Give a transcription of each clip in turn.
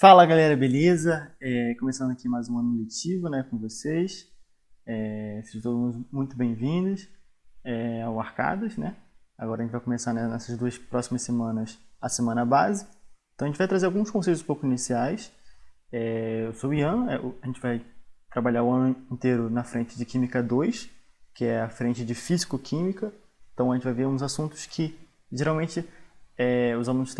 Fala galera, beleza? Começando aqui mais um ano letivo, né, com vocês. Sejam todos muito bem-vindos ao Arcadas, né? Agora a gente vai começar, né, nessas duas próximas semanas a semana base. Então a gente vai trazer alguns conceitos um pouco iniciais. Eu sou o Ian, a gente vai trabalhar o ano inteiro na frente de Química 2, que é a frente de Físico-Química. Então a gente vai ver uns assuntos que geralmente os alunos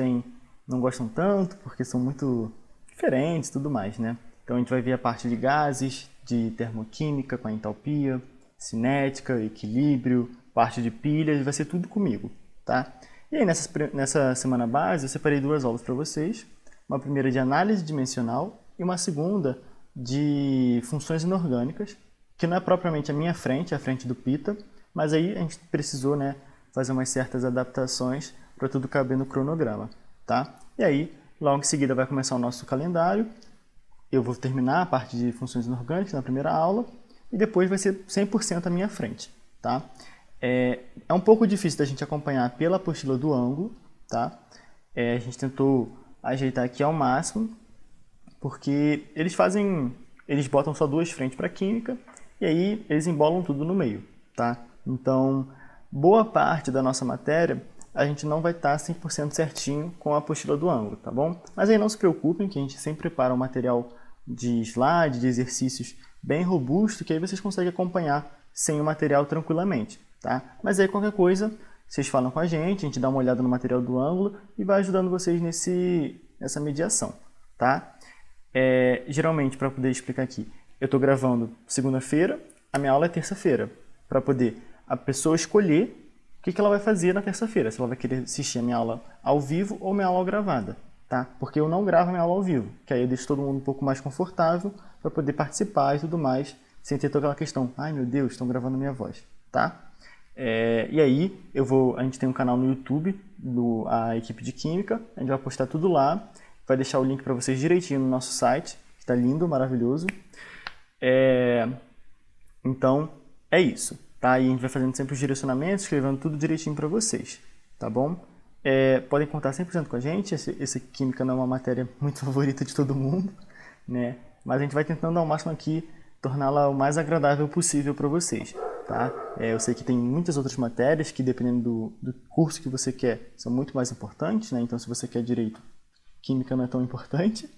não gostam tanto, porque são muito diferentes e tudo mais, né? Então a gente vai ver a parte de gases, de termoquímica com a entalpia, cinética, equilíbrio, parte de pilhas, vai ser tudo comigo, tá? E aí nessa semana base eu separei duas aulas para vocês, uma primeira de análise dimensional e uma segunda de funções inorgânicas, que não é propriamente a minha frente, é a frente do PITA, mas aí a gente precisou, né, fazer umas certas adaptações para tudo caber no cronograma, tá? E aí, logo em seguida vai começar o nosso calendário, eu vou terminar a parte de funções inorgânicas na primeira aula, e depois vai ser 100% à minha frente, tá? É um pouco difícil da gente acompanhar pela apostila do ângulo, tá? A gente tentou ajeitar aqui ao máximo, porque eles botam só duas frentes para química, e aí eles embolam tudo no meio, tá? Então, boa parte da nossa matéria a gente não vai estar 100% certinho com a apostila do ângulo, tá bom? Mas aí não se preocupem que a gente sempre prepara um material de slide, de exercícios bem robusto, que aí vocês conseguem acompanhar sem o material tranquilamente, tá? Mas aí qualquer coisa, vocês falam com a gente dá uma olhada no material do ângulo e vai ajudando vocês nessa mediação, tá? Geralmente, para poder explicar aqui, eu estou gravando segunda-feira, a minha aula é terça-feira, para poder a pessoa escolher o que ela vai fazer na terça-feira, se ela vai querer assistir a minha aula ao vivo ou minha aula gravada, tá? Porque eu não gravo a minha aula ao vivo, que aí eu deixo todo mundo um pouco mais confortável para poder participar e tudo mais, sem ter toda aquela questão, ai meu Deus, estão gravando minha voz, tá? E aí, a gente tem um canal no YouTube, a equipe de Química, a gente vai postar tudo lá, vai deixar o link para vocês direitinho no nosso site, que está lindo, maravilhoso. Então, é isso, tá? E a gente vai fazendo sempre os direcionamentos, escrevendo tudo direitinho para vocês, tá bom? Podem contar 100% com a gente, essa química não é uma matéria muito favorita de todo mundo, né? Mas a gente vai tentando ao máximo aqui torná-la o mais agradável possível para vocês, tá? Eu sei que tem muitas outras matérias que, dependendo do curso que você quer, são muito mais importantes, né? Então, se você quer direito, química não é tão importante.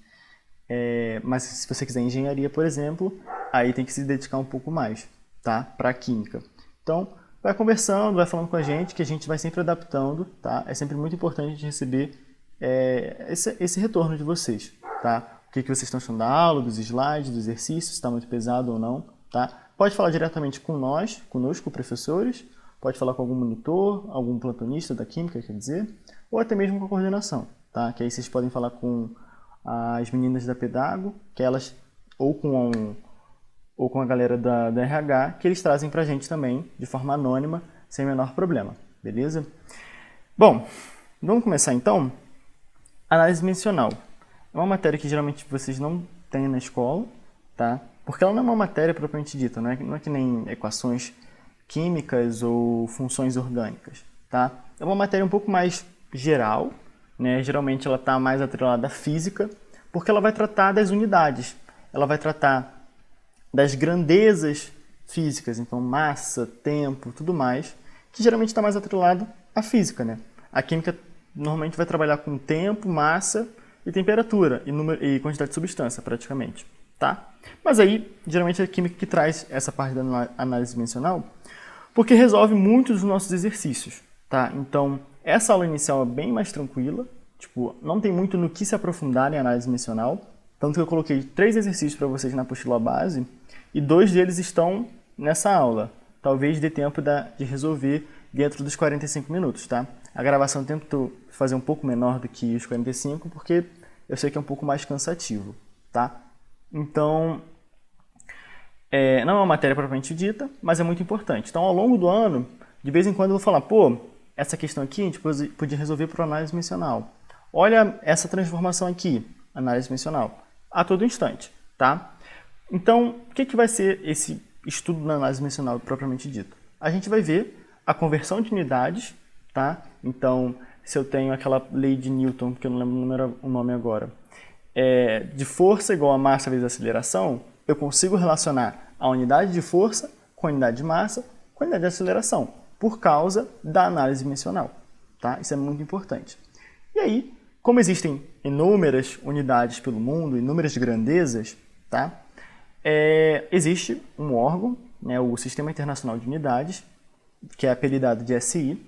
Mas se você quiser engenharia, por exemplo, aí tem que se dedicar um pouco mais, tá? Para a química. Então, vai conversando, vai falando com a gente, que a gente vai sempre adaptando, tá? É sempre muito importante a gente receber esse retorno de vocês, tá? O que vocês estão achando da aula, dos slides, do exercício, se está muito pesado ou não, tá? Pode falar diretamente conosco, professores, pode falar com algum monitor, algum plantonista da química, quer dizer, ou até mesmo com a coordenação, tá? Que aí vocês podem falar com as meninas da Pedago, que elas, ou com a galera da RH, que eles trazem pra gente também, de forma anônima, sem o menor problema, beleza? Bom, vamos começar então? Análise dimensional. É uma matéria que geralmente vocês não têm na escola, tá? Porque ela não é uma matéria propriamente dita, não é que nem equações químicas ou funções orgânicas, tá? É uma matéria um pouco mais geral, né? Geralmente ela está mais atrelada à física, porque ela vai tratar das unidades, ela vai tratar das grandezas físicas, então massa, tempo, tudo mais, que geralmente está mais atrelado à física, né? A química normalmente vai trabalhar com tempo, massa e temperatura e quantidade de substância, praticamente, tá? Mas aí, geralmente é a química que traz essa parte da análise dimensional, porque resolve muitos dos nossos exercícios, tá? Então, essa aula inicial é bem mais tranquila, tipo, não tem muito no que se aprofundar em análise dimensional, tanto que eu coloquei 3 exercícios para vocês na apostila base, e 2 deles estão nessa aula. Talvez dê tempo de resolver dentro dos 45 minutos, tá? A gravação eu tento fazer um pouco menor do que os 45, porque eu sei que é um pouco mais cansativo, tá? Então, não é uma matéria propriamente dita, mas é muito importante. Então, ao longo do ano, de vez em quando eu vou falar, pô, essa questão aqui a gente podia resolver por análise dimensional. Olha essa transformação aqui, análise dimensional, a todo instante, tá? Então, o que vai ser esse estudo na análise dimensional propriamente dito? A gente vai ver a conversão de unidades, tá? Então, se eu tenho aquela lei de Newton, que eu não lembro o nome agora, de força igual a massa vezes a aceleração, eu consigo relacionar a unidade de força com a unidade de massa com a unidade de aceleração, por causa da análise dimensional. Tá? Isso é muito importante. E aí, como existem inúmeras unidades pelo mundo, inúmeras grandezas, tá? Existe um órgão, né, o Sistema Internacional de Unidades, que é apelidado de SI,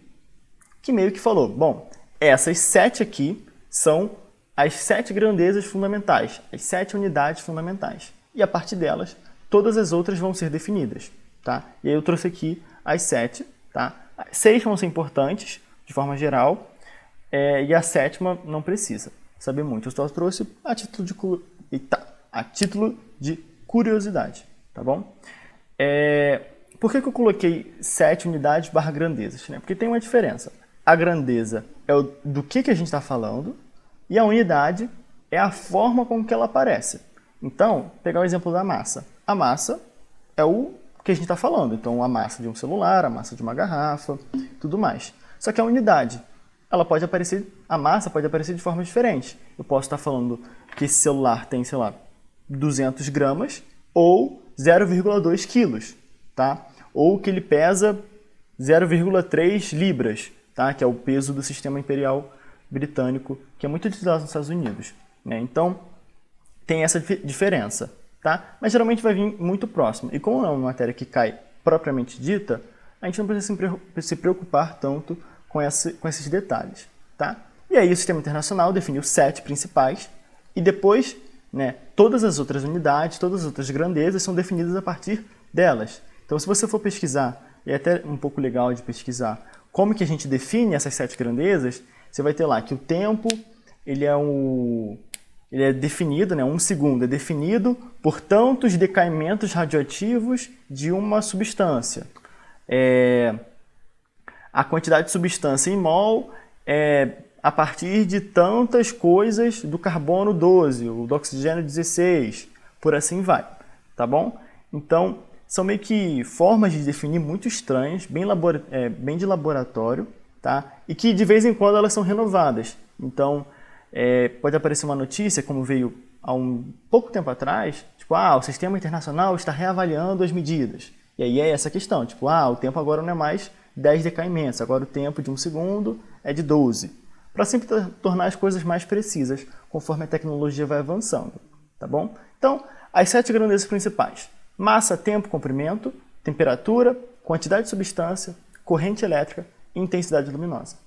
que meio que falou, bom, essas 7 aqui são as 7 grandezas fundamentais, as 7 unidades fundamentais. E a partir delas, todas as outras vão ser definidas. Tá? E aí eu trouxe aqui as 7. Tá? 6 vão ser importantes, de forma geral, e a 7ª não precisa saber muito. Eu só trouxe a título de curiosidade. Tá bom? Por que eu coloquei 7 unidades barra grandezas? Né? Porque tem uma diferença. A grandeza é do que a gente está falando e a unidade é a forma com que ela aparece. Então, pegar o exemplo da massa. A massa é o que a gente está falando. Então, a massa de um celular, a massa de uma garrafa, tudo mais. Só que a unidade, a massa pode aparecer de forma diferente. Eu posso estar falando que esse celular tem, sei lá, 200 gramas ou 0,2 quilos, tá? Ou que ele pesa 0,3 libras, tá? Que é o peso do sistema imperial britânico, que é muito utilizado nos Estados Unidos. Né? Então, tem essa diferença. Tá? Mas geralmente vai vir muito próximo. E como é uma matéria que cai propriamente dita, a gente não precisa se preocupar tanto com esses detalhes. Tá? E aí o Sistema Internacional definiu 7 principais e depois, né, todas as outras unidades, todas as outras grandezas são definidas a partir delas. Então, se você for pesquisar, e é até um pouco legal de pesquisar, como que a gente define essas 7 grandezas, você vai ter lá que o tempo, ele é definido, né, 1 segundo é definido por tantos decaimentos radioativos de uma substância. A quantidade de substância em mol é a partir de tantas coisas do carbono 12, ou do oxigênio 16, por assim vai, tá bom? Então, são meio que formas de definir muito estranhas, bem de laboratório, tá? E que de vez em quando elas são renovadas. Então, pode aparecer uma notícia, como veio há pouco tempo atrás, tipo, o Sistema Internacional está reavaliando as medidas. E aí é essa questão, tipo, o tempo agora não é mais 10 decaimentos, agora o tempo de 1 segundo é de 12. Para sempre tornar as coisas mais precisas, conforme a tecnologia vai avançando, tá bom? Então, as 7 grandezas principais: massa, tempo, comprimento, temperatura, quantidade de substância, corrente elétrica e intensidade luminosa.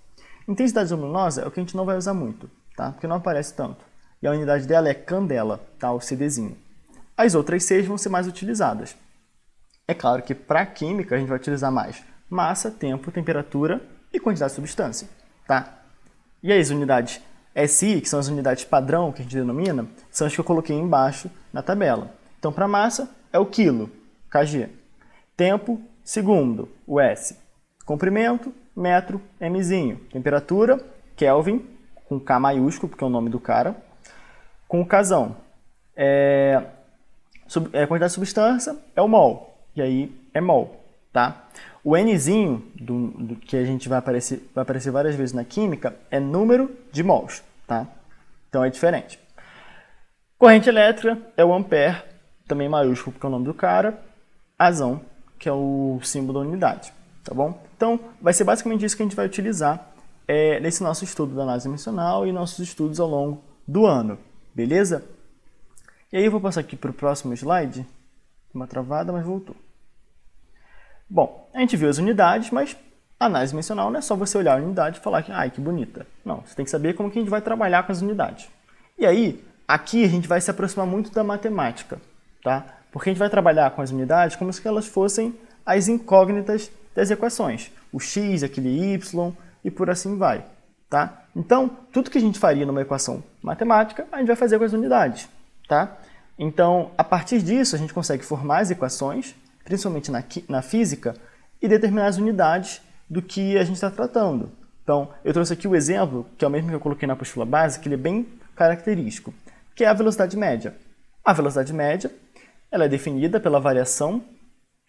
Intensidade luminosa é o que a gente não vai usar muito, tá? Porque não aparece tanto. E a unidade dela é candela, tá? O CDzinho. As outras 6 vão ser mais utilizadas. É claro que para a química a gente vai utilizar mais massa, tempo, temperatura e quantidade de substância, tá? E as unidades SI, que são as unidades padrão que a gente denomina, são as que eu coloquei embaixo na tabela. Então, para massa é o quilo, kg. Tempo, segundo, o S. Comprimento, metro, mzinho. Temperatura, Kelvin, com K maiúsculo, porque é o nome do cara, com o Kzão. Quantidade de substância é o mol, e aí é mol, tá? O Nzinho, do que a gente vai aparecer várias vezes na química, é número de mols, tá? Então é diferente. Corrente elétrica é o ampere, também maiúsculo, porque é o nome do cara, Azão, que é o símbolo da unidade, tá bom? Então, vai ser basicamente isso que a gente vai utilizar nesse nosso estudo da análise dimensional e nossos estudos ao longo do ano, beleza? E aí eu vou passar aqui para o próximo slide. Uma travada, mas voltou. Bom, a gente viu as unidades, mas a análise dimensional não é só você olhar a unidade e falar que, que bonita. Não, você tem que saber como que a gente vai trabalhar com as unidades. E aí, aqui a gente vai se aproximar muito da matemática, tá? Porque a gente vai trabalhar com as unidades como se elas fossem as incógnitas das equações. O x, aquele y e por assim vai, tá? Então, tudo que a gente faria numa equação matemática, a gente vai fazer com as unidades, tá? Então, a partir disso, a gente consegue formar as equações, principalmente na física, e determinar as unidades do que a gente está tratando. Então, eu trouxe aqui o exemplo, que é o mesmo que eu coloquei na apostila básica, que ele é bem característico, que é a velocidade média. A velocidade média ela é definida pela variação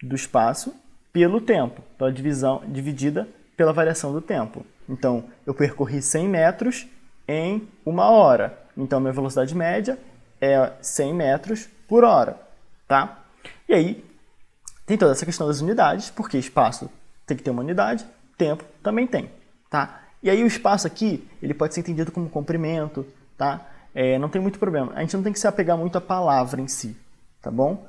do espaço pelo tempo, pela dividida pela variação do tempo. Então, eu percorri 100 metros em 1 hora. Então, minha velocidade média é 100 metros por hora, tá? E aí, tem toda essa questão das unidades, porque espaço tem que ter uma unidade, tempo também tem, tá? E aí o espaço aqui, ele pode ser entendido como comprimento, tá? Não tem muito problema. A gente não tem que se apegar muito à palavra em si, tá bom?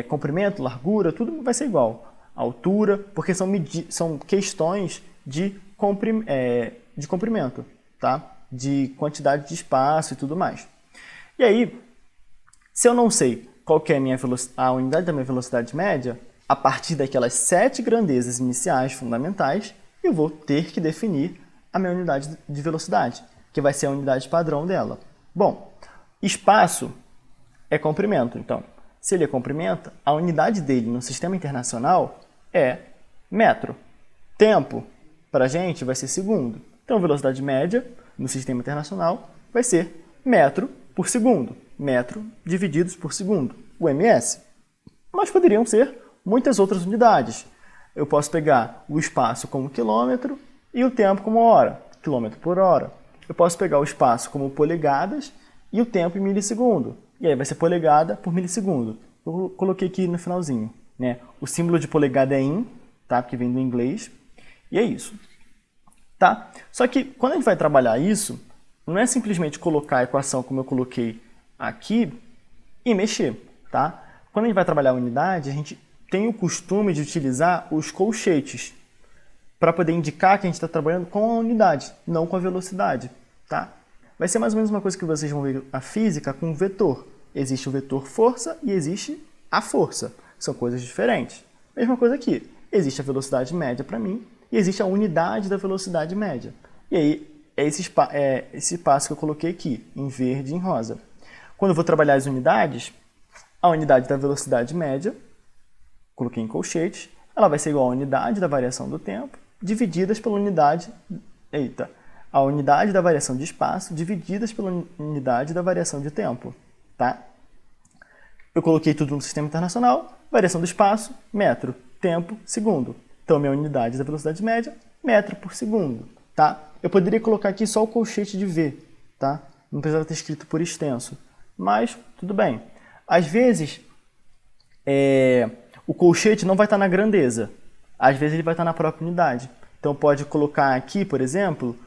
Comprimento, largura, tudo vai ser igual. Altura, porque são questões de comprimento, tá? De quantidade de espaço e tudo mais. E aí, se eu não sei qual que é a unidade da minha velocidade média, a partir daquelas 7 grandezas iniciais fundamentais, eu vou ter que definir a minha unidade de velocidade, que vai ser a unidade padrão dela. Bom, espaço é comprimento, então, se ele é comprimento, a unidade dele no sistema internacional é metro. Tempo, para a gente, vai ser segundo. Então, a velocidade média no sistema internacional vai ser metro por segundo. Metro divididos por segundo, o ms. Mas poderiam ser muitas outras unidades. Eu posso pegar o espaço como quilômetro e o tempo como hora, quilômetro por hora. Eu posso pegar o espaço como polegadas e o tempo em milissegundo. E aí vai ser polegada por milissegundo. Eu coloquei aqui no finalzinho, né? O símbolo de polegada é in, tá? Porque vem do inglês. E é isso, tá? Só que quando a gente vai trabalhar isso, não é simplesmente colocar a equação como eu coloquei aqui e mexer, tá? Quando a gente vai trabalhar a unidade, a gente tem o costume de utilizar os colchetes para poder indicar que a gente está trabalhando com a unidade, não com a velocidade, tá? Vai ser mais ou menos uma coisa que vocês vão ver a física com vetor. Existe o vetor força e existe a força. São coisas diferentes. Mesma coisa aqui. Existe a velocidade média para mim e existe a unidade da velocidade média. E aí, é esse passo que eu coloquei aqui, em verde e em rosa. Quando eu vou trabalhar as unidades, a unidade da velocidade média, coloquei em colchetes, ela vai ser igual à unidade da variação do tempo, divididas pela unidade... a unidade da variação de espaço, divididas pela unidade da variação de tempo, tá? Eu coloquei tudo no sistema internacional, variação do espaço, metro, tempo, segundo. Então, minha unidade da velocidade média, metro por segundo, tá? Eu poderia colocar aqui só o colchete de V, tá? Não precisava ter escrito por extenso, mas tudo bem. Às vezes, o colchete não vai estar na grandeza, às vezes ele vai estar na própria unidade. Então, pode colocar aqui, por exemplo,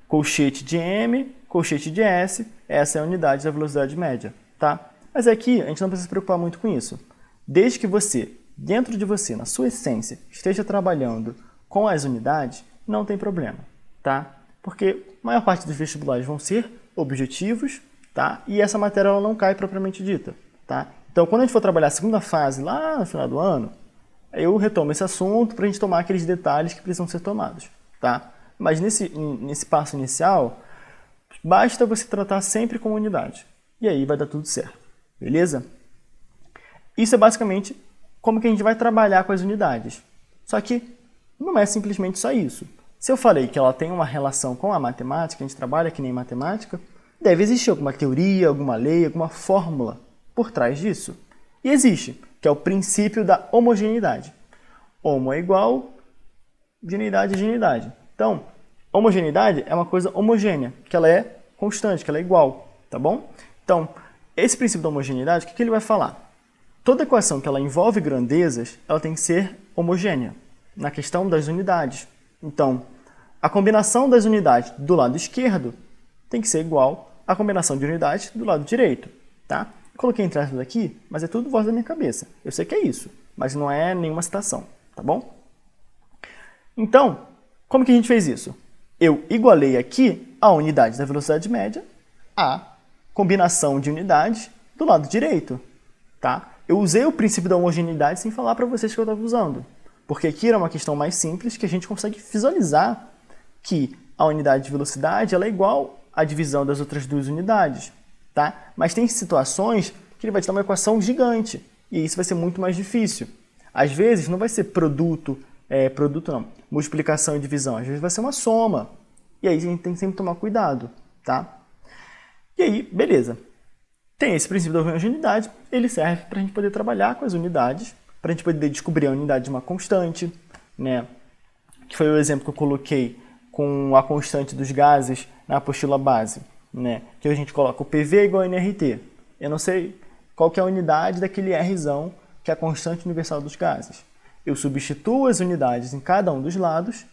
colchete de M, colchete de S, essa é a unidade da velocidade média, tá? Mas aqui a gente não precisa se preocupar muito com isso. Desde que você, dentro de você, na sua essência, esteja trabalhando com as unidades, não tem problema, tá? Porque a maior parte dos vestibulares vão ser objetivos, tá? E essa matéria ela não cai propriamente dita, tá? Então, quando a gente for trabalhar a segunda fase, lá no final do ano, eu retomo esse assunto para a gente tomar aqueles detalhes que precisam ser tomados, tá? Mas nesse passo inicial, basta você tratar sempre com unidade. E aí vai dar tudo certo, beleza? Isso é basicamente como que a gente vai trabalhar com as unidades. Só que não é simplesmente só isso. Se eu falei que ela tem uma relação com a matemática, a gente trabalha que nem matemática, deve existir alguma teoria, alguma lei, alguma fórmula por trás disso. E existe, que é o princípio da homogeneidade. Homo é igual, geneidade é geneidade. Então, homogeneidade é uma coisa homogênea, que ela é constante, que ela é igual, tá bom? Então, esse princípio da homogeneidade, o que ele vai falar? Toda equação que ela envolve grandezas, ela tem que ser homogênea, na questão das unidades. Então, a combinação das unidades do lado esquerdo tem que ser igual à combinação de unidades do lado direito, tá? Coloquei entre aspas aqui, mas é tudo voz da minha cabeça. Eu sei que é isso, mas não é nenhuma citação, tá bom? Então, como que a gente fez isso? Eu igualei aqui a unidade da velocidade média à combinação de unidades do lado direito, tá? Eu usei o princípio da homogeneidade sem falar para vocês que eu estava usando, porque aqui era uma questão mais simples que a gente consegue visualizar que a unidade de velocidade ela é igual à divisão das outras duas unidades, tá? Mas tem situações que ele vai te dar uma equação gigante e isso vai ser muito mais difícil. Às vezes não vai ser multiplicação e divisão, às vezes vai ser uma soma. E aí a gente tem que sempre tomar cuidado, tá? E aí, beleza. Tem esse princípio da homogeneidade, ele serve para a gente poder trabalhar com as unidades, para a gente poder descobrir a unidade de uma constante, né? Que foi o exemplo que eu coloquei com a constante dos gases na apostila base. né? Que a gente coloca o PV igual a nRT. Eu não sei qual que é a unidade daquele Rzão, que é a constante universal dos gases. Eu substituo as unidades em cada um dos lados,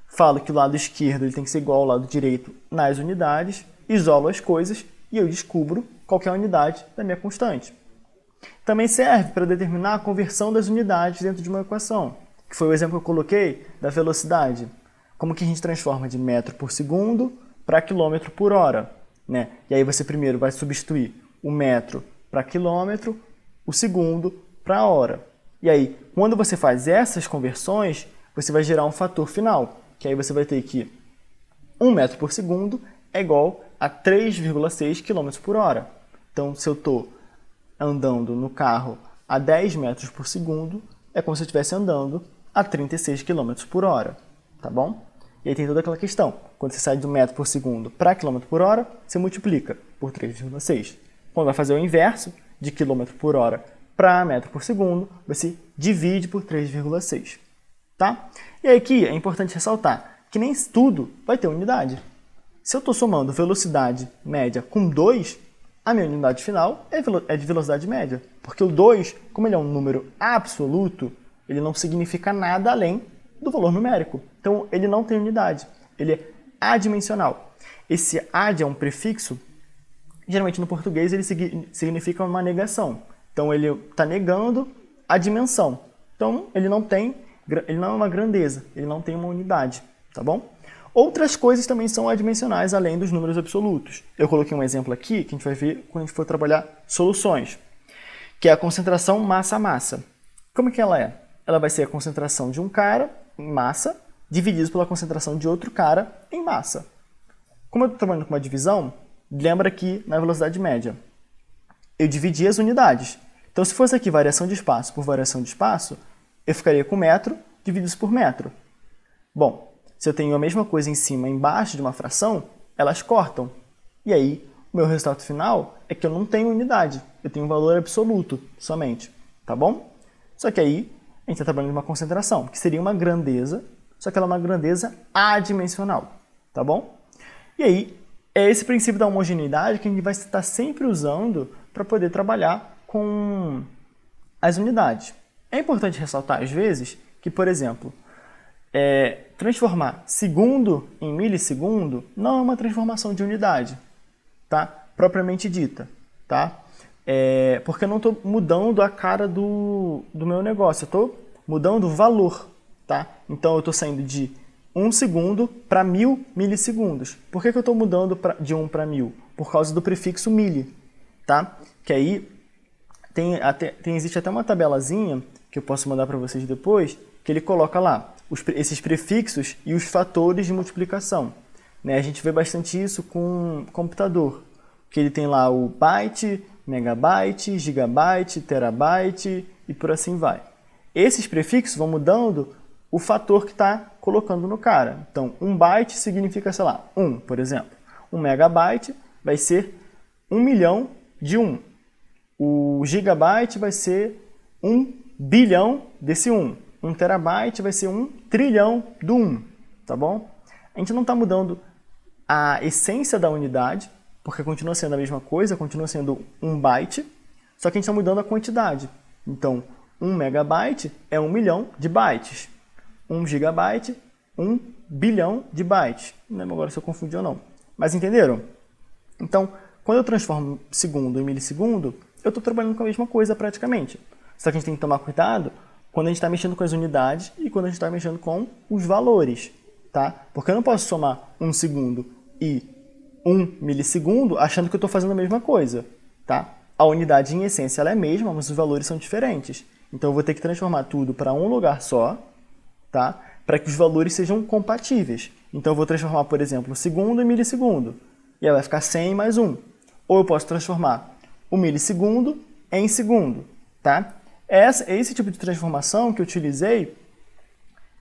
falo que o lado esquerdo ele tem que ser igual ao lado direito nas unidades, isolo as coisas e eu descubro qual que é a unidade da minha constante. Também serve para determinar a conversão das unidades dentro de uma equação, que foi o exemplo que eu coloquei da velocidade. Como que a gente transforma de metro por segundo para quilômetro por hora, né? E aí você primeiro vai substituir o metro para quilômetro, o segundo para hora. E aí, quando você faz essas conversões, você vai gerar um fator final, que aí você vai ter que 1 metro por segundo é igual a 3,6 km por hora. Então, se eu estou andando no carro a 10 metros por segundo, é como se eu estivesse andando a 36 km por hora, tá bom? E aí tem toda aquela questão. Quando você sai do metro por segundo para quilômetro por hora, você multiplica por 3,6. Quando vai fazer o inverso, de quilômetro por hora para metro por segundo, você divide por 3,6, tá? E aí aqui é importante ressaltar que nem tudo vai ter unidade. Se eu estou somando velocidade média com 2, a minha unidade final é de velocidade média. Porque o 2, como ele é um número absoluto, ele não significa nada além do valor numérico. Então, ele não tem unidade. Ele é adimensional. Esse ad é um prefixo. Geralmente, no português, ele significa uma negação. Então, ele está negando a dimensão. Então, ele não é uma grandeza. Ele não tem uma unidade. Tá bom? Outras coisas também são adimensionais, além dos números absolutos. Eu coloquei um exemplo aqui, que a gente vai ver quando a gente for trabalhar soluções, que é a concentração massa-massa. Como que ela é? Ela vai ser a concentração de um cara em massa, dividido pela concentração de outro cara em massa. Como eu estou trabalhando com uma divisão, lembra que na velocidade média, eu dividi as unidades. Então, se fosse aqui variação de espaço por variação de espaço, eu ficaria com metro dividido por metro. Bom, se eu tenho a mesma coisa em cima e embaixo de uma fração, elas cortam. E aí, o meu resultado final é que eu não tenho unidade. Eu tenho um valor absoluto somente. Tá bom? Só que aí, a gente está trabalhando uma concentração, que seria uma grandeza, só que ela é uma grandeza adimensional. Tá bom? E aí, é esse princípio da homogeneidade que a gente vai estar sempre usando para poder trabalhar com as unidades. É importante ressaltar, às vezes, que, por exemplo, transformar segundo em milissegundo não é uma transformação de unidade, tá? Propriamente dita, tá? Porque eu não estou mudando a cara do meu negócio, eu estou mudando o valor, tá? Então eu estou saindo de 1 segundo para 1000 milissegundos. Por que eu estou mudando de 1 para 1000? Por causa do prefixo mili, tá? Que aí existe até uma tabelazinha que eu posso mandar para vocês depois, que ele coloca lá esses prefixos e os fatores de multiplicação. Né? A gente vê bastante isso com computador, que ele tem lá o byte, megabyte, gigabyte, terabyte e por assim vai. Esses prefixos vão mudando o fator que está colocando no cara. Então, 1 byte significa, sei lá, 1, por exemplo. 1 megabyte vai ser 1 milhão de 1. O gigabyte vai ser 1 bilhão desse 1. 1 terabyte vai ser 1 trilhão do 1, tá bom? A gente não está mudando a essência da unidade, porque continua sendo a mesma coisa, continua sendo 1 byte, só que a gente está mudando a quantidade. Então, 1 megabyte é 1 milhão de bytes. 1 gigabyte, 1 bilhão de bytes. Não lembro agora se eu confundi ou não. Mas entenderam? Então, quando eu transformo segundo em milissegundo, eu estou trabalhando com a mesma coisa praticamente. Só que a gente tem que tomar cuidado quando a gente está mexendo com as unidades e quando a gente está mexendo com os valores, tá? Porque eu não posso somar 1 segundo e 1 milissegundo achando que eu estou fazendo a mesma coisa, tá? A unidade em essência ela é a mesma, mas os valores são diferentes. Então eu vou ter que transformar tudo para um lugar só, tá? Para que os valores sejam compatíveis. Então eu vou transformar, por exemplo, segundo em milissegundo. E aí vai ficar 100 mais 1. Ou eu posso transformar o milissegundo em segundo, tá? É esse tipo de transformação que eu utilizei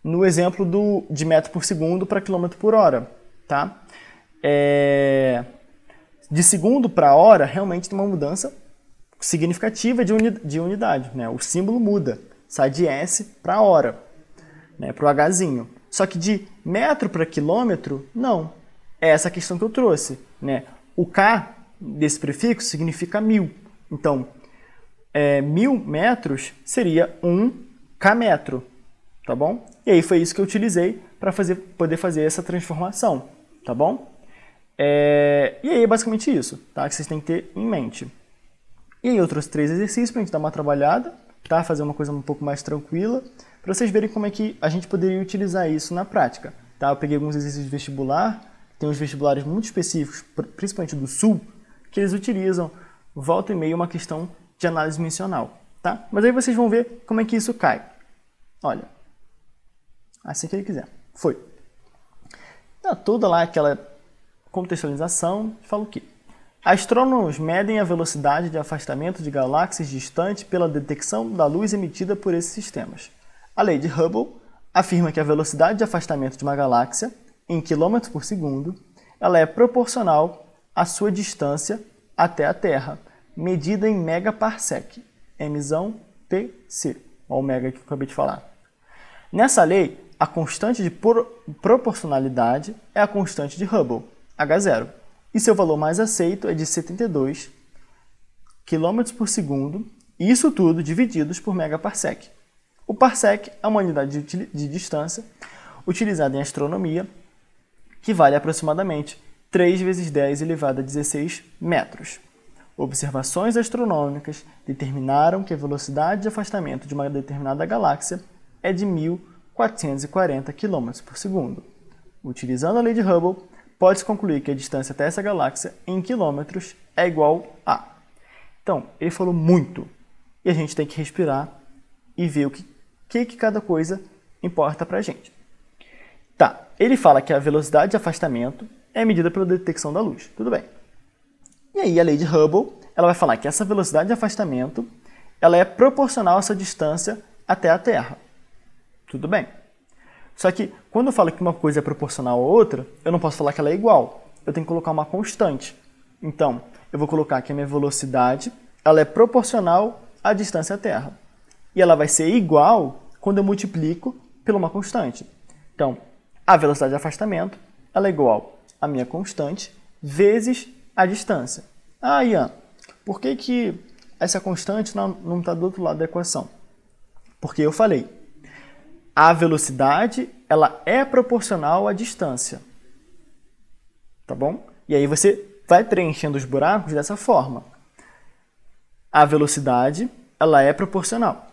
no exemplo de metro por segundo para quilômetro por hora, tá? De segundo para hora, realmente tem uma mudança significativa de unidade, né? O símbolo muda, sai de S para hora, né? Para o Hzinho. Só que de metro para quilômetro, não. É essa questão que eu trouxe, né? O K desse prefixo significa 1000. Então, 1000 metros seria 1 km, tá bom? E aí foi isso que eu utilizei para poder fazer essa transformação, tá bom? E aí é basicamente isso, tá? Que vocês têm que ter em mente. E aí eu trouxe 3 exercícios para a gente dar uma trabalhada, tá? Fazer uma coisa um pouco mais tranquila, para vocês verem como é que a gente poderia utilizar isso na prática, tá? Eu peguei alguns exercícios de vestibular, tem uns vestibulares muito específicos, principalmente do Sul, que eles utilizam volta e meia uma questão de análise dimensional, tá? Mas aí vocês vão ver como é que isso cai. Olha, assim que ele quiser. Foi. Tá toda lá aquela contextualização, fala o quê? Astrônomos medem a velocidade de afastamento de galáxias distantes pela detecção da luz emitida por esses sistemas. A lei de Hubble afirma que a velocidade de afastamento de uma galáxia, em km por segundo, ela é proporcional à sua distância até a Terra, medida em megaparsec, emissão PC, olha o mega que eu acabei de falar. Nessa lei, a constante de proporcionalidade é a constante de Hubble, H0, e seu valor mais aceito é de 72 km por segundo, e isso tudo divididos por megaparsec. O parsec é uma unidade de distância utilizada em astronomia, que vale aproximadamente 3 vezes 10 elevado a 16 metros. Observações astronômicas determinaram que a velocidade de afastamento de uma determinada galáxia é de 1.440 km por segundo. Utilizando a lei de Hubble, pode-se concluir que a distância até essa galáxia em quilômetros é igual a... Então, ele falou muito, e a gente tem que respirar e ver o que cada coisa importa para a gente. Tá, ele fala que a velocidade de afastamento é medida pela detecção da luz, tudo bem. E aí a lei de Hubble, ela vai falar que essa velocidade de afastamento ela é proporcional a essa distância até a Terra. Tudo bem. Só que quando eu falo que uma coisa é proporcional a outra, eu não posso falar que ela é igual. Eu tenho que colocar uma constante. Então, eu vou colocar que a minha velocidade ela é proporcional à distância à Terra. E ela vai ser igual quando eu multiplico por uma constante. Então, a velocidade de afastamento ela é igual à minha constante vezes a distância. Ah, Ian, por que essa constante não está do outro lado da equação? Porque eu falei, a velocidade ela é proporcional à distância. Tá bom? E aí você vai preenchendo os buracos dessa forma. A velocidade ela é proporcional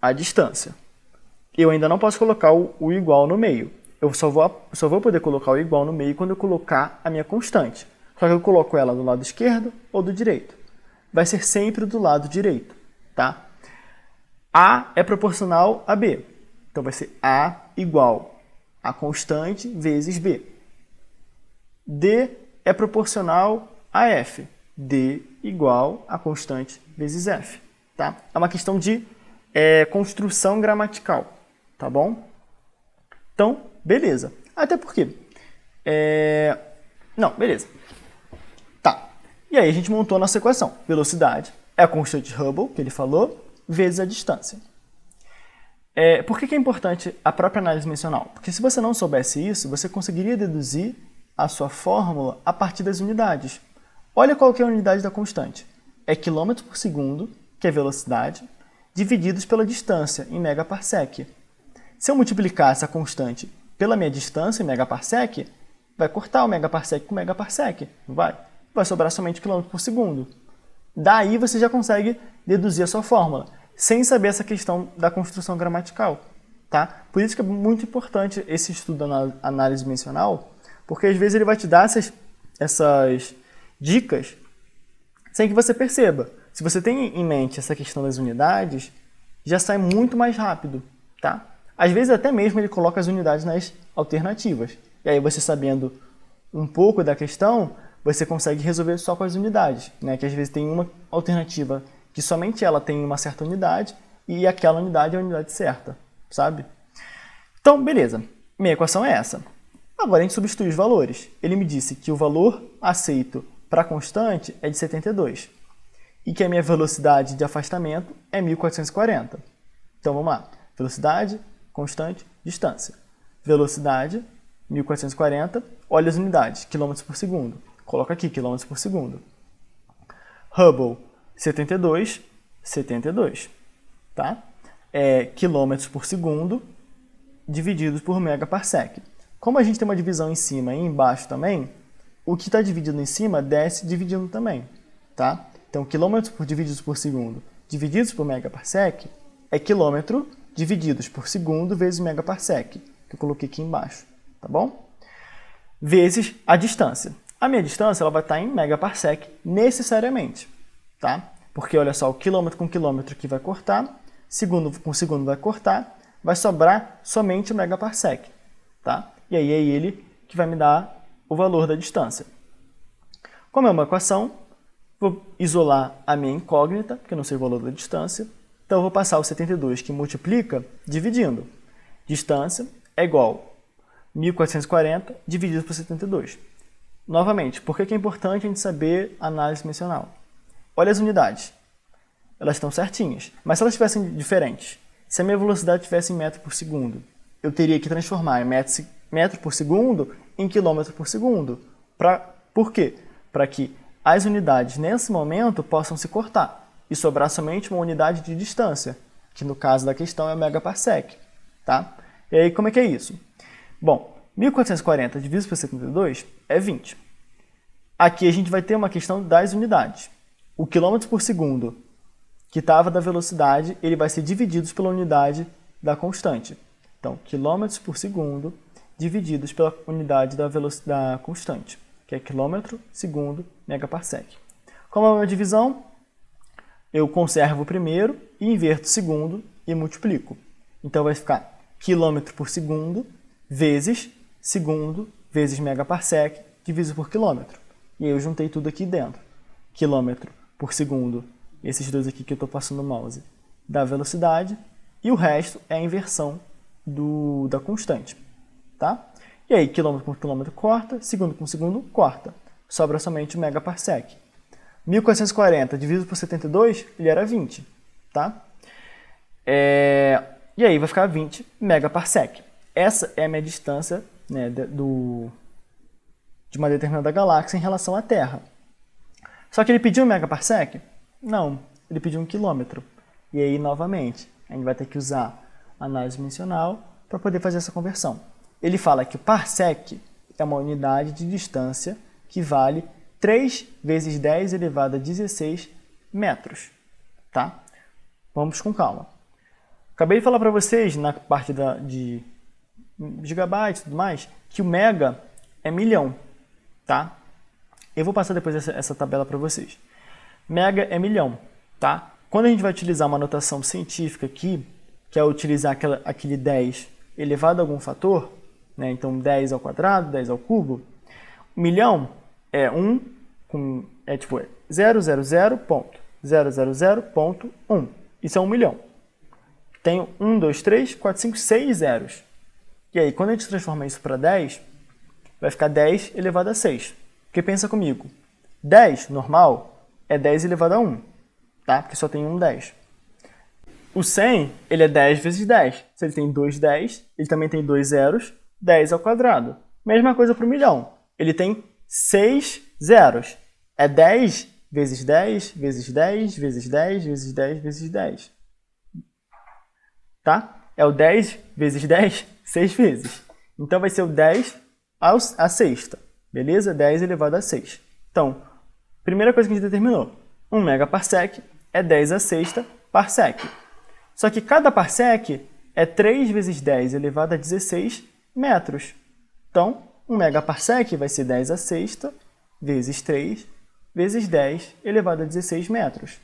à distância. Eu ainda não posso colocar o igual no meio. Eu só vou poder colocar o igual no meio quando eu colocar a minha constante. Só que eu coloco ela do lado esquerdo ou do direito. Vai ser sempre do lado direito, tá? A é proporcional a B. Então vai ser A igual a constante vezes B. D é proporcional a F. D igual a constante vezes F, tá? É uma questão de construção gramatical, tá bom? Então, beleza. Até porque... Não, beleza. Tá. E aí a gente montou a nossa equação. Velocidade é a constante de Hubble, que ele falou, vezes a distância. Por que é importante a própria análise dimensional? Porque se você não soubesse isso, você conseguiria deduzir a sua fórmula a partir das unidades. Olha qual que é a unidade da constante. É quilômetro por segundo, que é velocidade, divididos pela distância, em megaparsec. Se eu multiplicar essa constante pela minha distância, em megaparsec, vai cortar o megaparsec com megaparsec, não vai? Vai sobrar somente quilômetro por segundo. Daí você já consegue deduzir a sua fórmula, sem saber essa questão da construção gramatical, tá? Por isso que é muito importante esse estudo da análise dimensional, porque às vezes ele vai te dar essas dicas sem que você perceba. Se você tem em mente essa questão das unidades, já sai muito mais rápido, tá? Às vezes até mesmo ele coloca as unidades nas alternativas. E aí você sabendo um pouco da questão, você consegue resolver só com as unidades, né? Que às vezes tem uma alternativa que somente ela tem uma certa unidade e aquela unidade é a unidade certa, sabe? Então, beleza. Minha equação é essa. Agora a gente substitui os valores. Ele me disse que o valor aceito para a constante é de 72 e que a minha velocidade de afastamento é 1440. Então vamos lá. Velocidade, constante, distância. Velocidade, 1440. Olha as unidades, quilômetros por segundo. Coloca aqui, quilômetros por segundo. Hubble, 72, 72, tá? Quilômetros por segundo divididos por megaparsec. Como a gente tem uma divisão em cima e embaixo também, o que está dividido em cima desce dividindo também, tá? Então, quilômetros divididos por segundo divididos por megaparsec é quilômetro divididos por segundo vezes megaparsec, que eu coloquei aqui embaixo, tá bom? Vezes a distância. A minha distância ela vai estar em megaparsec necessariamente, tá? Porque olha só, o quilômetro com quilômetro que vai cortar, segundo com segundo vai cortar, vai sobrar somente o megaparsec, tá? E aí é ele que vai me dar o valor da distância. Como é uma equação, vou isolar a minha incógnita, porque eu não sei o valor da distância, então eu vou passar o 72 que multiplica dividindo. Distância é igual a 1.440 dividido por 72. Novamente, por que é importante a gente saber análise dimensional? Olha as unidades. Elas estão certinhas, mas se elas estivessem diferentes, se a minha velocidade estivesse em metro por segundo, eu teria que transformar em metro por segundo em quilômetro por segundo. Por quê? Para que as unidades, nesse momento, possam se cortar e sobrar somente uma unidade de distância, que no caso da questão é o megaparsec, tá? E aí, como é que é isso? Bom, 1.440 dividido por 72 é 20. Aqui a gente vai ter uma questão das unidades. O quilômetro por segundo que estava da velocidade, ele vai ser dividido pela unidade da constante. Então, quilômetros por segundo divididos pela unidade da velocidade da constante, que é quilômetro segundo megaparsec. Como é uma divisão, eu conservo o primeiro e inverto o segundo e multiplico. Então vai ficar quilômetro por segundo vezes segundo vezes megaparsec dividido por quilômetro. E aí eu juntei tudo aqui dentro. Quilômetro por segundo, esses dois aqui que eu estou passando o mouse, da velocidade, e o resto é a inversão da constante. Tá? E aí, quilômetro por quilômetro corta, segundo com segundo corta. Sobra somente o megaparsec. 1.440 dividido por 72, ele era 20. Tá? E aí vai ficar 20 megaparsec. Essa é a minha distância, né, de uma determinada galáxia em relação à Terra. Só que ele pediu um megaparsec? Não, ele pediu um quilômetro. E aí, novamente, a gente vai ter que usar análise dimensional para poder fazer essa conversão. Ele fala que o parsec é uma unidade de distância que vale 3 vezes 10 elevado a 16 metros. Tá? Vamos com calma. Acabei de falar para vocês, na parte de gigabytes e tudo mais, que o mega é milhão. Tá? Eu vou passar depois essa tabela para vocês. Mega é milhão. Tá? Quando a gente vai utilizar uma notação científica aqui, que é utilizar aquele 10 elevado a algum fator, né? Então 10 ao quadrado, 10 ao cubo, o milhão é 000.000.1. Isso é 1 milhão. Tenho 1, 2, 3, 4, 5, 6 zeros. E aí, quando a gente transforma isso para 10, vai ficar 10 elevado a 6. Porque pensa comigo, 10 normal é 10 elevado a 1, tá? Porque só tem um 10. O 100, ele é 10 vezes 10. Se ele tem 2 10, ele também tem 2 zeros, 10 ao quadrado. Mesma coisa para o milhão. Ele tem 6 zeros. É 10 vezes 10, vezes 10, vezes 10, vezes 10, vezes 10. Tá? É o 10 vezes 10, 6 vezes. Então vai ser o 10 à sexta. Beleza? 10 elevado a 6. Então, primeira coisa que a gente determinou. 1 megaparsec é 10 à sexta parsec. Só que cada parsec é 3 vezes 10 elevado a 16 metros. Então, 1 megaparsec vai ser 10 à sexta vezes 3 vezes 10 elevado a 16 metros.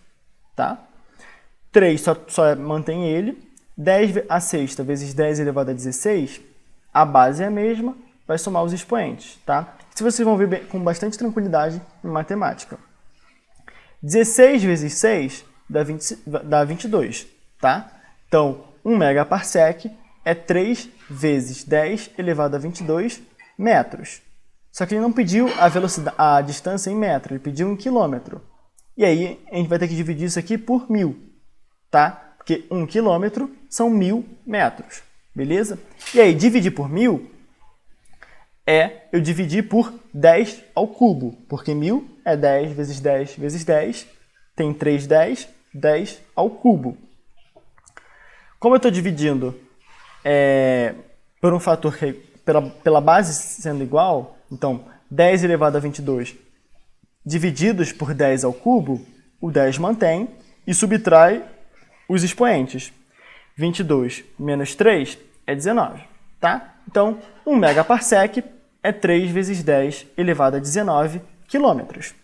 Tá? 3 só mantém ele. 10 à sexta vezes 10 elevado a 16, a base é a mesma, vai somar os expoentes. Tá? Isso vocês vão ver com bastante tranquilidade em matemática. 16 vezes 6 dá 22. Tá? Então, 1 megaparsec é 3 vezes 10 elevado a 22 metros. Só que ele não pediu a distância em metro, ele pediu em quilômetro. E aí, a gente vai ter que dividir isso aqui por 1000. Tá? Porque 1 quilômetro são 1000 metros. Beleza? E aí, dividir por 1000 é eu dividir por 10 ao cubo, porque 1000 é 10 vezes 10 vezes 10, tem 3 10, 10 ao cubo. Como eu estou dividindo por um fator que pela base sendo igual, então 10 elevado a 22 divididos por 10 ao cubo, o 10 mantém e subtrai os expoentes. 22 menos 3 é 19, tá? Então, 1 megaparsec é 3 vezes 10 elevado a 19 quilômetros.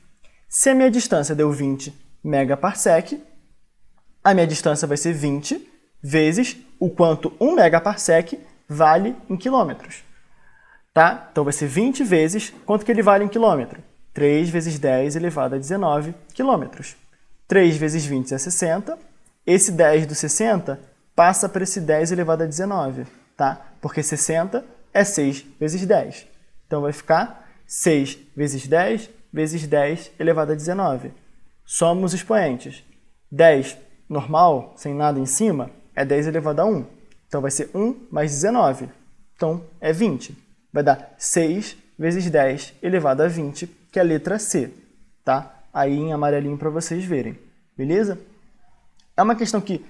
Se a minha distância deu 20 megaparsec, a minha distância vai ser 20 vezes o quanto 1 megaparsec vale em quilômetros. Tá? Então vai ser 20 vezes quanto que ele vale em quilômetro? 3 vezes 10 elevado a 19 quilômetros. 3 vezes 20 é 60. Esse 10 do 60 passa para esse 10 elevado a 19, tá? Porque 60 é 6 vezes 10. Então vai ficar 6 vezes 10 vezes 10 elevado a 19. Somos expoentes. 10 normal, sem nada em cima, é 10 elevado a 1. Então vai ser 1 mais 19. Então é 20. Vai dar 6 vezes 10 elevado a 20, que é a letra C, tá? Aí em amarelinho para vocês verem, beleza? É uma questão que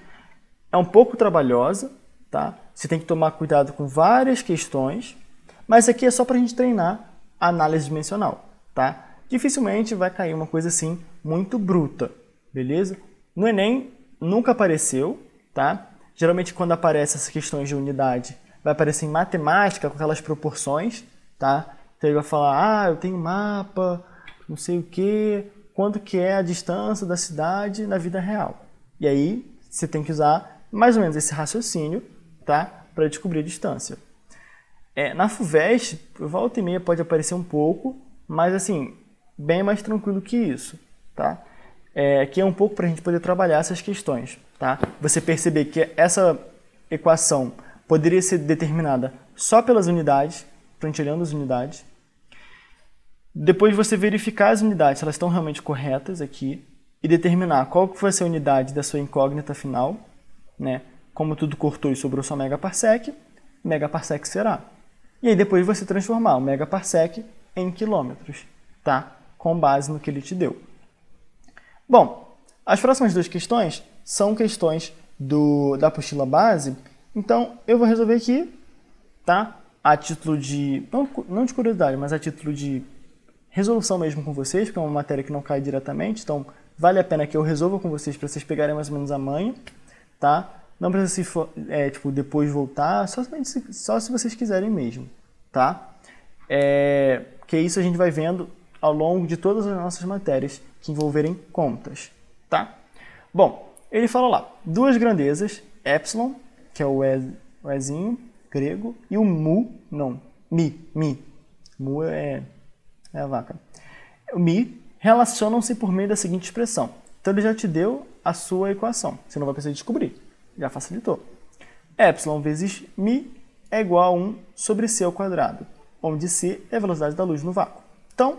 é um pouco trabalhosa, tá? Você tem que tomar cuidado com várias questões, mas aqui é só para a gente treinar a análise dimensional, tá? Dificilmente vai cair uma coisa assim muito bruta, beleza? No Enem nunca apareceu, tá? Geralmente quando aparecem essas questões de unidade, vai aparecer em matemática com aquelas proporções, tá? Então ele vai falar, eu tenho mapa, não sei o quê, quanto que é a distância da cidade na vida real. E aí você tem que usar mais ou menos esse raciocínio, tá? Para descobrir a distância. Na FUVEST, volta e meia pode aparecer um pouco, mas assim, bem mais tranquilo que isso, tá? Aqui é um pouco para a gente poder trabalhar essas questões, tá? Você perceber que essa equação poderia ser determinada só pelas unidades, para a gente olhando as unidades. Depois você verificar as unidades, se elas estão realmente corretas aqui, e determinar qual que vai ser a unidade da sua incógnita final, né? Como tudo cortou e sobrou só megaparsec será. E aí depois você transformar o megaparsec em quilômetros, tá? Com base no que ele te deu. Bom, as próximas duas questões são questões da apostila base, então eu vou resolver aqui, tá? A título de, não de curiosidade, mas a título de resolução mesmo com vocês, porque é uma matéria que não cai diretamente, então vale a pena que eu resolva com vocês para vocês pegarem mais ou menos a manha, tá? Não precisa depois voltar, só se vocês quiserem mesmo, tá? Que isso a gente vai vendo ao longo de todas as nossas matérias que envolverem contas, tá? Bom, ele fala lá, duas grandezas, epsilon, que é o Ezinho grego, e o mi. Mu é a vaca. O mi relacionam-se por meio da seguinte expressão. Então ele já te deu a sua equação, você não vai precisar descobrir, já facilitou. Epsilon vezes mi é igual a 1 sobre c ao quadrado, onde c é a velocidade da luz no vácuo. Então,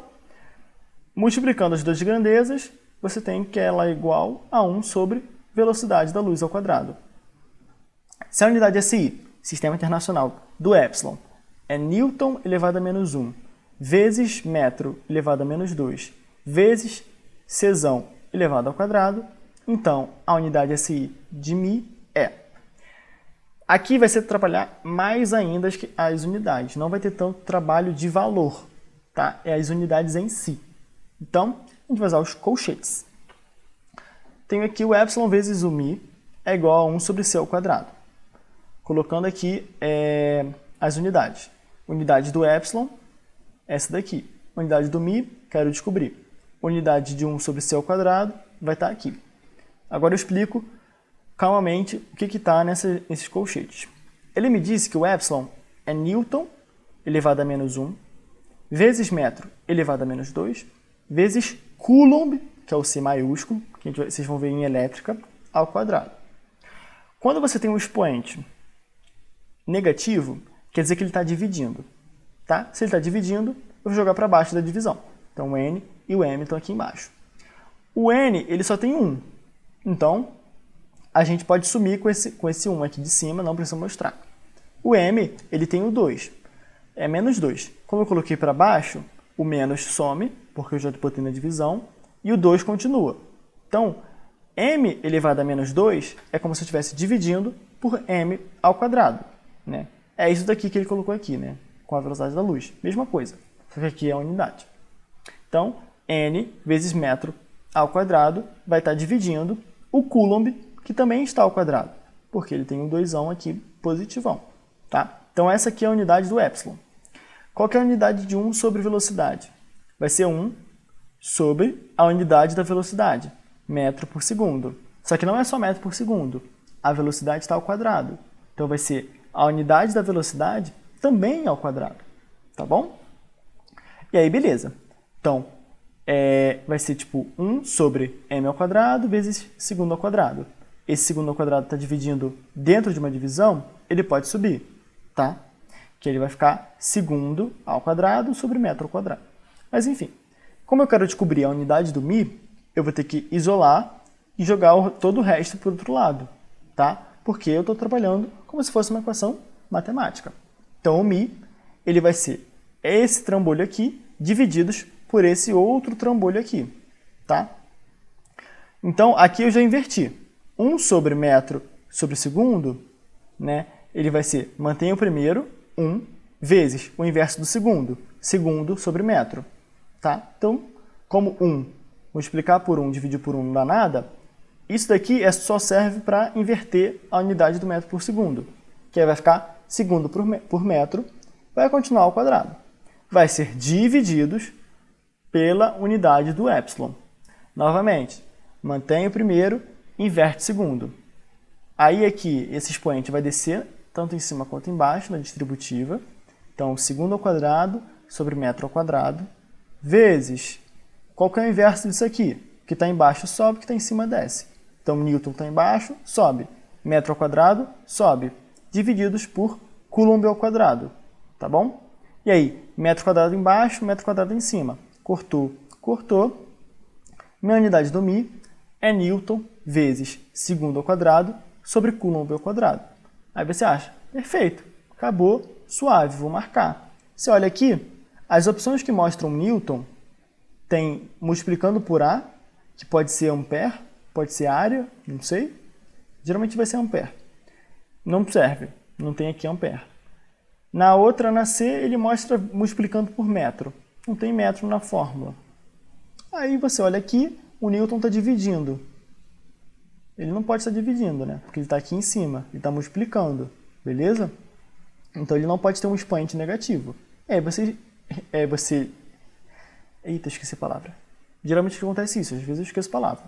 multiplicando as duas grandezas, você tem que ela é igual a 1 sobre velocidade da luz ao quadrado. Se a unidade SI, Sistema Internacional, do epsilon, é Newton elevado a menos 1, vezes metro elevado a menos 2, vezes Czão elevado ao quadrado, então a unidade SI de mi é. Aqui vai ser trabalhar mais ainda as unidades, não vai ter tanto trabalho de valor, tá? É as unidades em si. Então, a gente vai usar os colchetes. Tenho aqui o epsilon vezes o mi é igual a 1 sobre c ao quadrado. Colocando aqui as unidades. Unidade do epsilon, essa daqui. Unidade do mi, quero descobrir. Unidade de 1 sobre c ao quadrado vai estar aqui. Agora eu explico calmamente o que está nesses colchetes. Ele me disse que o epsilon é Newton elevado a menos 1, vezes metro elevado a menos 2, vezes Coulomb, que é o C maiúsculo, que vocês vão ver em elétrica, ao quadrado. Quando você tem um expoente negativo, quer dizer que ele está dividindo. Tá? Se ele está dividindo, eu vou jogar para baixo da divisão. Então o N e o M estão aqui embaixo. O N ele só tem 1. Então, a gente pode sumir com esse 1 aqui de cima, não precisa mostrar. O M ele tem o 2. É menos 2. Como eu coloquei para baixo, o menos some, porque eu já botei na divisão, e o 2 continua. Então, m elevado a menos 2 é como se eu estivesse dividindo por m ao quadrado, né? É isso daqui que ele colocou aqui, né? Com a velocidade da luz. Mesma coisa, só que aqui é a unidade. Então, n vezes metro ao quadrado vai estar dividindo o coulomb, que também está ao quadrado, porque ele tem um 2 aqui positivão, tá? Então, essa aqui é a unidade do epsilon. Qual que é a unidade de 1 sobre velocidade? Vai ser 1 sobre a unidade da velocidade, metro por segundo. Só que não é só metro por segundo, a velocidade está ao quadrado. Então, vai ser a unidade da velocidade também ao quadrado, tá bom? E aí, beleza. Então, vai ser tipo 1 sobre m ao quadrado vezes segundo ao quadrado. Esse segundo ao quadrado está dividindo dentro de uma divisão, ele pode subir, tá? Que ele vai ficar segundo ao quadrado sobre metro ao quadrado. Mas enfim, como eu quero descobrir a unidade do μ, eu vou ter que isolar e jogar todo o resto para o outro lado, tá? Porque eu estou trabalhando como se fosse uma equação matemática. Então, o μ ele vai ser esse trambolho aqui divididos por esse outro trambolho aqui, tá? Então, aqui eu já inverti. 1 sobre metro sobre segundo, né? Ele vai ser, mantém o primeiro, 1, vezes o inverso do segundo, segundo sobre metro, tá? Então, como 1 multiplicar por 1 dividir por 1 não dá nada, isso daqui só serve para inverter a unidade do metro por segundo, que aí vai ficar segundo por metro, vai continuar ao quadrado. Vai ser divididos pela unidade do epsilon. Novamente, mantém o primeiro, inverte o segundo. Aí aqui, esse expoente vai descer tanto em cima quanto embaixo na distributiva. Então, segundo ao quadrado sobre metro ao quadrado, vezes, qual que é o inverso disso aqui? O que está embaixo sobe, o que está em cima desce. Então, Newton está embaixo, sobe. Metro ao quadrado, sobe. Divididos por coulomb ao quadrado, tá bom? E aí, metro quadrado embaixo, metro quadrado em cima. Cortou, cortou. Minha unidade do μ é Newton vezes segundo ao quadrado sobre coulomb ao quadrado. Aí você acha, perfeito, acabou, suave, vou marcar. Você olha aqui, as opções que mostram Newton tem multiplicando por A, que pode ser ampere, pode ser área, não sei. Geralmente vai ser ampere. Não serve, não tem aqui ampere. Na outra, na C, ele mostra multiplicando por metro. Não tem metro na fórmula. Aí você olha aqui, o Newton está dividindo. Ele não pode estar dividindo, né? Porque ele está aqui em cima, ele está multiplicando, beleza? Então ele não pode ter um expoente negativo. Eita, esqueci a palavra. Geralmente acontece isso, às vezes eu esqueço a palavra.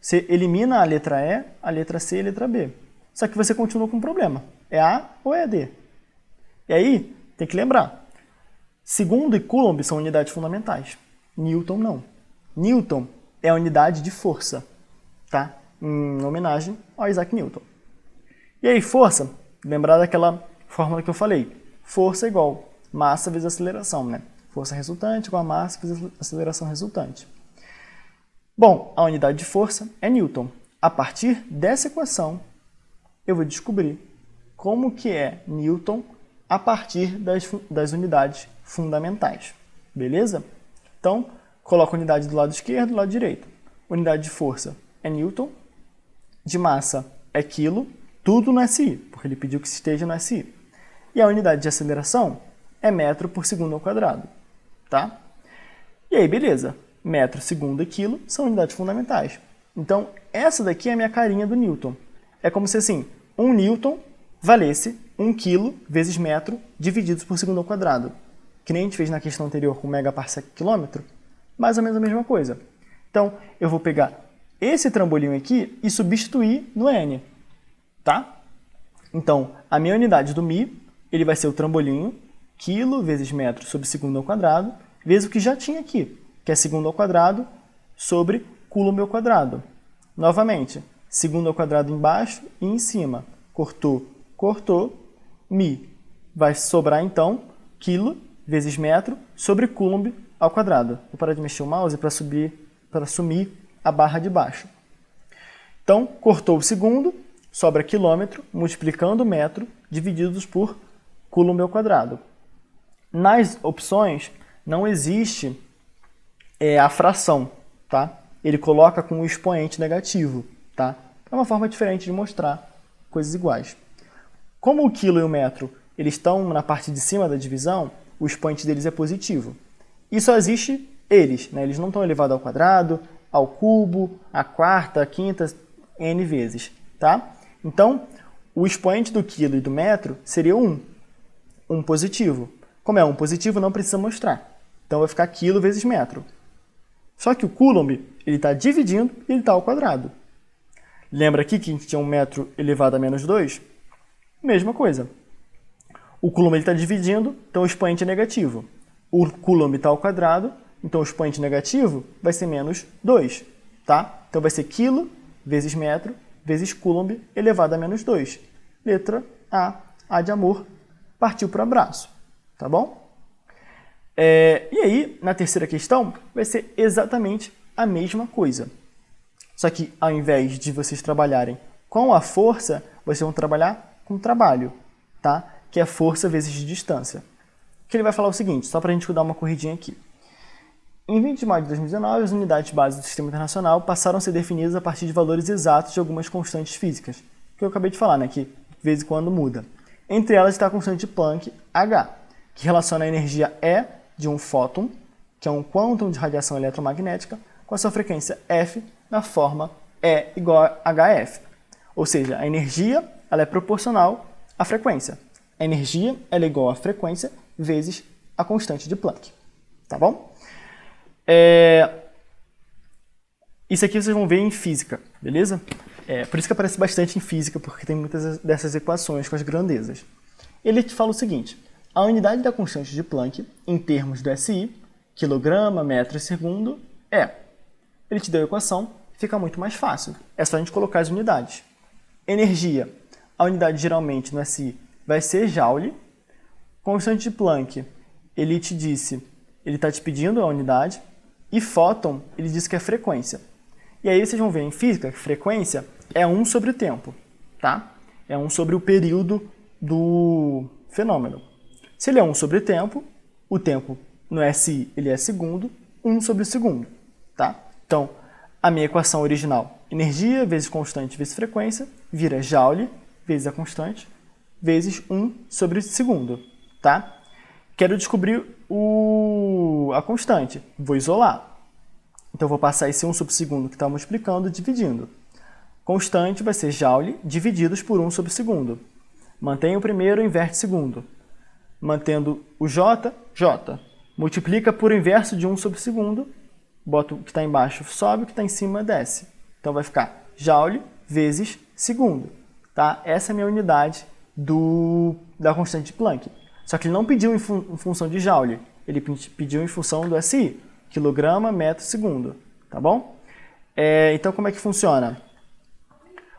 Você elimina a letra E, a letra C e a letra B. Só que você continua com um problema. É A ou é D? E aí, tem que lembrar. Segundo e coulomb são unidades fundamentais. Newton não. Newton é a unidade de força, tá? Em homenagem ao Isaac Newton. E aí, força, lembrar daquela fórmula que eu falei. Força é igual massa vezes aceleração, né? Força resultante igual a massa vezes aceleração resultante. Bom, a unidade de força é Newton. A partir dessa equação, eu vou descobrir como que é Newton a partir das unidades fundamentais. Beleza? Então, coloco a unidade do lado esquerdo e do lado direito. Unidade de força é Newton. De massa é quilo. Tudo no SI, porque ele pediu que esteja no SI. E a unidade de aceleração é metro por segundo ao quadrado. Tá? E aí, beleza. Metro, segundo e quilo são unidades fundamentais. Então, essa daqui é a minha carinha do Newton. É como se, assim, 1 Newton valesse 1 quilo vezes metro divididos por segundo ao quadrado. Que nem a gente fez na questão anterior com megaparsec quilômetro, mais ou menos a mesma coisa. Então, eu vou pegar esse trambolinho aqui e substituir no N, tá? Então, a minha unidade do μ, ele vai ser o trambolinho, quilo vezes metro sobre segundo ao quadrado, vezes o que já tinha aqui, que é segundo ao quadrado sobre coulomb ao quadrado. Novamente, segundo ao quadrado embaixo e em cima. Cortou, cortou, μ. Vai sobrar, então, quilo vezes metro sobre coulomb ao quadrado. Vou parar de mexer o mouse para sumir a barra de baixo. Então, cortou o segundo, sobra quilômetro, multiplicando o metro, divididos por coulomb ao quadrado. Nas opções não existe a fração, tá? Ele coloca com o expoente negativo, tá? É uma forma diferente de mostrar coisas iguais. Como o quilo e o metro eles estão na parte de cima da divisão, o expoente deles é positivo. E só existe eles, né? Eles não estão elevados ao quadrado, ao cubo, à quarta, à quinta, n vezes, tá? Então, o expoente do quilo e do metro seria 1. 1 positivo. Como é 1 positivo, não precisa mostrar. Então, vai ficar quilo vezes metro. Só que o coulomb, ele está dividindo e ele está ao quadrado. Lembra aqui que a gente tinha 1 metro elevado a menos 2? Mesma coisa. O coulomb está dividindo, então o expoente é negativo. O coulomb está ao quadrado, então o expoente negativo vai ser menos 2. Tá? Então vai ser quilo vezes metro vezes coulomb elevado a menos 2. Letra A de amor, partiu para o abraço. Tá bom? E aí, na terceira questão, vai ser exatamente a mesma coisa. Só que, ao invés de vocês trabalharem com a força, vocês vão trabalhar com o trabalho, tá? Que é força vezes distância. Que ele vai falar o seguinte, só para a gente dar uma corridinha aqui. Em 20 de maio de 2019, as unidades básicas do Sistema Internacional passaram a ser definidas a partir de valores exatos de algumas constantes físicas, que eu acabei de falar, né? Que de vez em quando muda. Entre elas está a constante de Planck, H, que relaciona a energia E de um fóton, que é um quantum de radiação eletromagnética, com a sua frequência F na forma E igual a HF. Ou seja, a energia ela é proporcional à frequência. A energia ela é igual à frequência vezes a constante de Planck. Tá bom? Isso aqui vocês vão ver em física, beleza? Por isso que aparece bastante em física, porque tem muitas dessas equações com as grandezas. Ele te fala o seguinte, a unidade da constante de Planck, em termos do SI, quilograma, metro e segundo, ele te deu a equação, fica muito mais fácil. É só a gente colocar as unidades. Energia, a unidade geralmente no SI vai ser joule. Constante de Planck, ele está te pedindo a unidade. E fóton, ele diz que é frequência. E aí vocês vão ver em física que frequência é 1 sobre o tempo, tá? É 1 sobre o período do fenômeno. Se ele é 1 sobre o tempo no SI ele é segundo, 1 sobre o segundo, tá? Então, a minha equação original, energia vezes constante vezes frequência, vira joule vezes a constante, vezes 1 sobre o segundo, tá? Quero descobrir a constante, vou isolar. Então, vou passar esse 1 sobre o segundo que está multiplicando, dividindo. Constante vai ser joule divididos por 1 sobre o segundo. Mantém o primeiro, inverte o segundo. Mantendo o J, J. Multiplica por inverso de 1 sobre o segundo. Bota o que está embaixo, sobe, o que está em cima, desce. Então, vai ficar joule vezes segundo. Tá? Essa é a minha unidade da constante de Planck. Só que ele não pediu em função de joule. Ele pediu em função do SI. Quilograma, metro, segundo. Tá bom? Então, como é que funciona?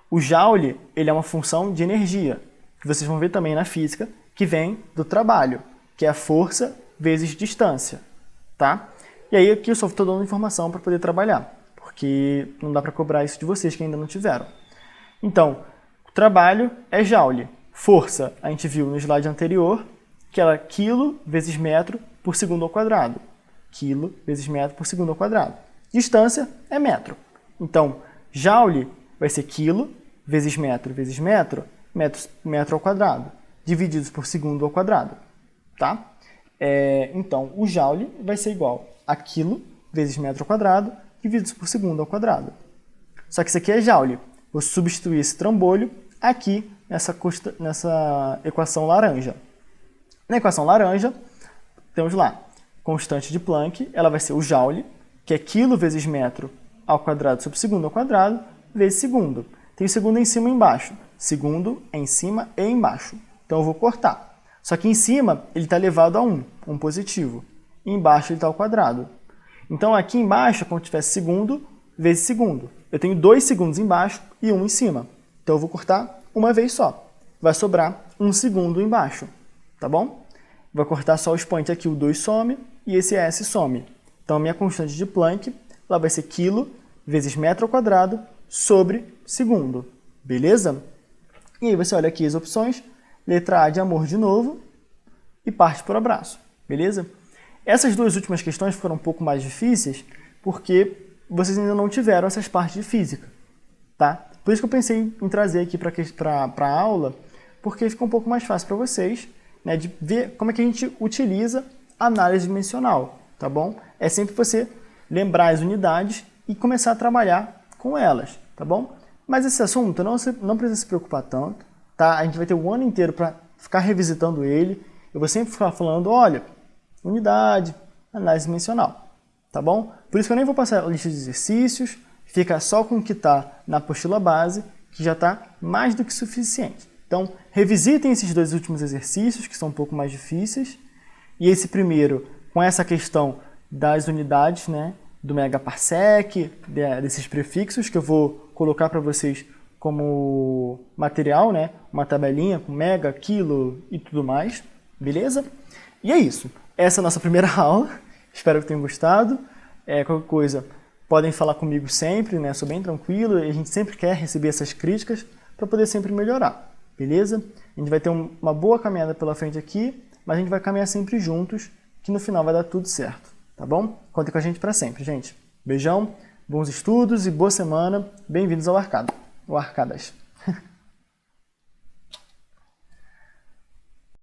O joule ele é uma função de energia, que vocês vão ver também na física, que vem do trabalho, que é a força vezes distância. Tá? E aí aqui eu só estou dando informação para poder trabalhar, porque não dá para cobrar isso de vocês que ainda não tiveram. Então, o trabalho é joule. Força, a gente viu no slide anterior, que era quilo vezes metro por segundo ao quadrado. Quilo vezes metro por segundo ao quadrado. Distância é metro. Então, joule vai ser quilo vezes metro, metro ao quadrado, divididos por segundo ao quadrado. Tá? Então, o joule vai ser igual a quilo vezes metro ao quadrado, divididos por segundo ao quadrado. Só que isso aqui é joule. Vou substituir esse trambolho aqui nessa equação laranja. Na equação laranja, temos lá, constante de Planck, ela vai ser o joule, que é quilo vezes metro ao quadrado sobre segundo ao quadrado, vezes segundo. Tem o segundo em cima e embaixo. Segundo em cima e embaixo. Então eu vou cortar. Só que em cima ele está elevado a 1, um positivo. E embaixo ele está ao quadrado. Então aqui embaixo, como tivesse segundo, vezes segundo. Eu tenho 2 segundos embaixo e 1 em cima. Então eu vou cortar uma vez só. Vai sobrar 1 segundo embaixo. Tá bom? Vai cortar só o expoente aqui, o 2 some e esse S some. Então a minha constante de Planck ela vai ser quilo vezes metro ao quadrado sobre segundo. Beleza? E aí você olha aqui as opções, letra A de amor de novo e parte por abraço. beleza? Essas duas últimas questões foram um pouco mais difíceis porque vocês ainda não tiveram essas partes de física, tá? Por isso que eu pensei em trazer aqui para a aula, porque fica um pouco mais fácil para vocês, né, de ver como é que a gente utiliza a análise dimensional, tá bom? É sempre você lembrar as unidades e começar a trabalhar com elas, tá bom? Mas esse assunto não precisa se preocupar tanto, tá? A gente vai ter o ano inteiro para ficar revisitando ele. Eu vou sempre ficar falando, olha, unidade, análise dimensional, tá bom? Por isso que eu nem vou passar a lista de exercícios, fica só com o que está na apostila base, que já está mais do que suficiente. Então, revisitem esses dois últimos exercícios, que são um pouco mais difíceis, e esse primeiro, com essa questão das unidades, né, do megaparsec, desses prefixos, que eu vou colocar para vocês como material, né, uma tabelinha com mega, quilo e tudo mais, beleza? E é isso. Essa é a nossa primeira aula. Espero que tenham gostado. Qualquer coisa, podem falar comigo sempre, né? Sou bem tranquilo e a gente sempre quer receber essas críticas para poder sempre melhorar, beleza? A gente vai ter uma boa caminhada pela frente aqui, mas a gente vai caminhar sempre juntos, que no final vai dar tudo certo, tá bom? Contem com a gente para sempre, gente. Beijão, bons estudos e boa semana. Bem-vindos ao Arcada, ou Arcadas.